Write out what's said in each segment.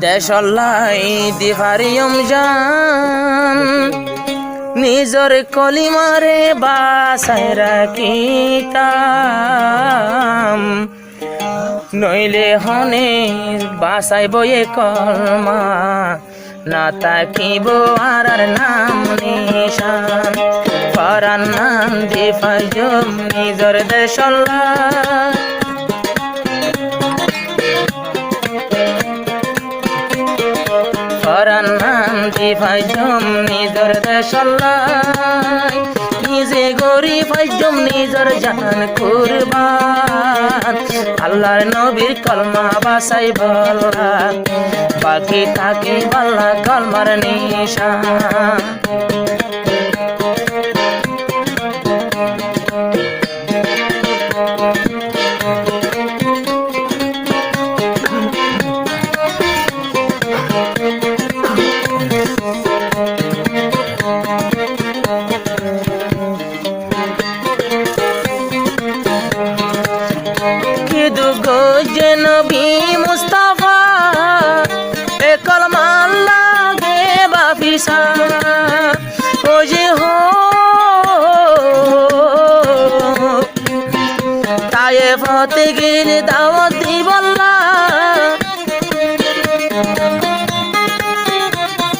দেশলাই দিফারিয়ম জান নিজর কলিমারে বাসায় রাখিতাম নইলে হনে বাসায় বয়ে কলমা না তাকিব আর নাম নিশান পরান নাম দিফারিয়ম নিজর দেশলাই পরান নাম দিফাইজম নিজর দেশলাই নিজে গরি ফাইজম নিজর জান কুরবান আল্লাহর নবীর কলমা বাসাই বলা বাকি থাকে বাল্লা কলমার নিশান নবী মুস্তাফা এ কলমা লাগে বাফিসা ও যে হো তায়ে ফতে গেলে দাওয়াত দিবল্লা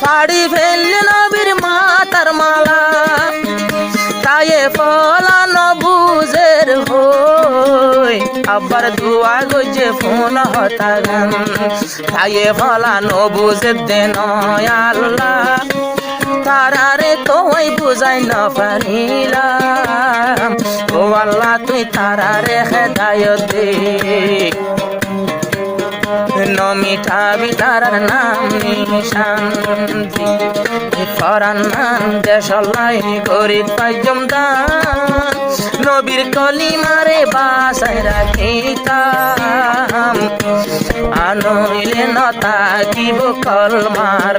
ফাড়ি ফেললে নবীর মাতার মালা তায়ে ফলানো বুঝের হই আবার দুয়া গজে ফোন হতা গান তায়ে ফলানো বুঝে দেন আল্লাহ তারারে তোই বুঝাই না পারিলাম ও আল্লাহ তুই তারারে হেদায়ত দে নমিঠাবি তারার নাম নিশান পরান নাম দেশলাই গরিব পাইজম দান নবীর কলিমারে বাসায় রাখিতাম আনইলে নতাকিব কলমার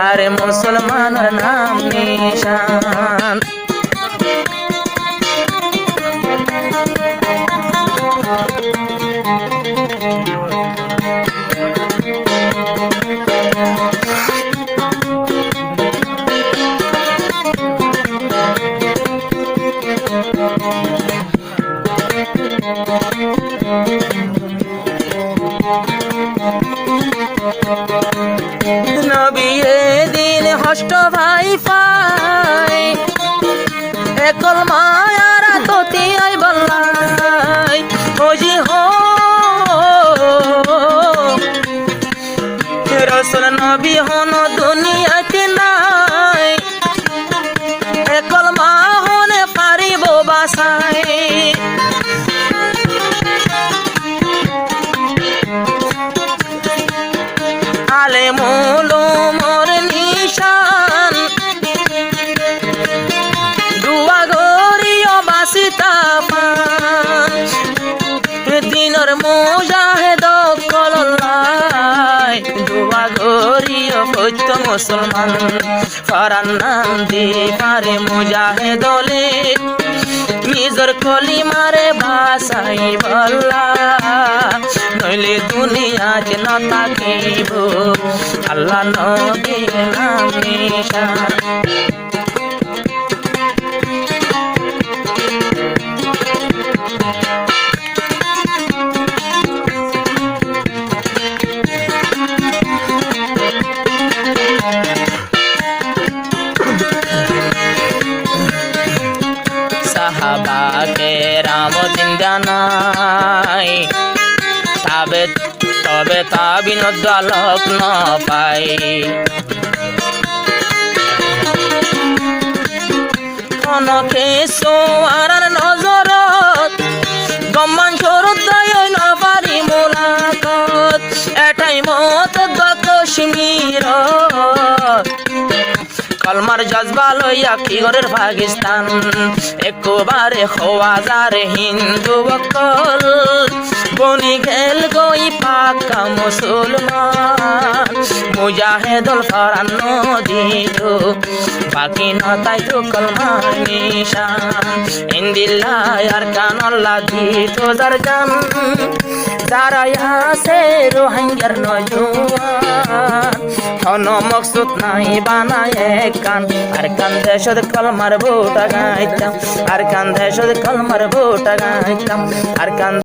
আরে মুসলমানের নাম নিশান নবী দিন হষ্ট ভাই পাই একল মায়ারা তোতি আই বল্লাই ওজি হো রসুল নবী হন দুনিয়াতে নাই একল মা হনে পারিব বাসাই আলে মুলো মোর নিশান দুয়া গরিও বাসিতা পান দিনর মুজাহিদ কললাই দুয়া গরিও কইত মুসলমান পরান নাম দি পারে মুজাহিদলে নিজর কলিমারে বাসাই বল্লা নইলে দুনিয়াজ না থাকিব আল্লাহ নবীর নাম নিশান সাহাবা কেরাম জিন্দানাই তবে তা বিনোদ আলোক ন পাই কনকে সোয়ার নজরত গম্মান সরুদ্দয় ন পারি মোলাকত এটাই মত কাশ্মীর কলমার জজবা লইয়া কি গরের পাকিস্তান একবারে খোয়াজার হিন্দু বকল বনি গেল গই পাকা মুসলমান মুজাহিদুল ফরান দিল বাকি নতাই তো কলমার নিশান ইন্দিল্লাহ আর কানাল্লাহ দিত যার জান যারা আছে রোহিঙ্গার নজওয়ান অন মকসুদ নাই বানায় এক কান আর কান দেশত কলমার বুটা গাইতাম আর কান দেশত কলমার বুটা গাইতাম আর কান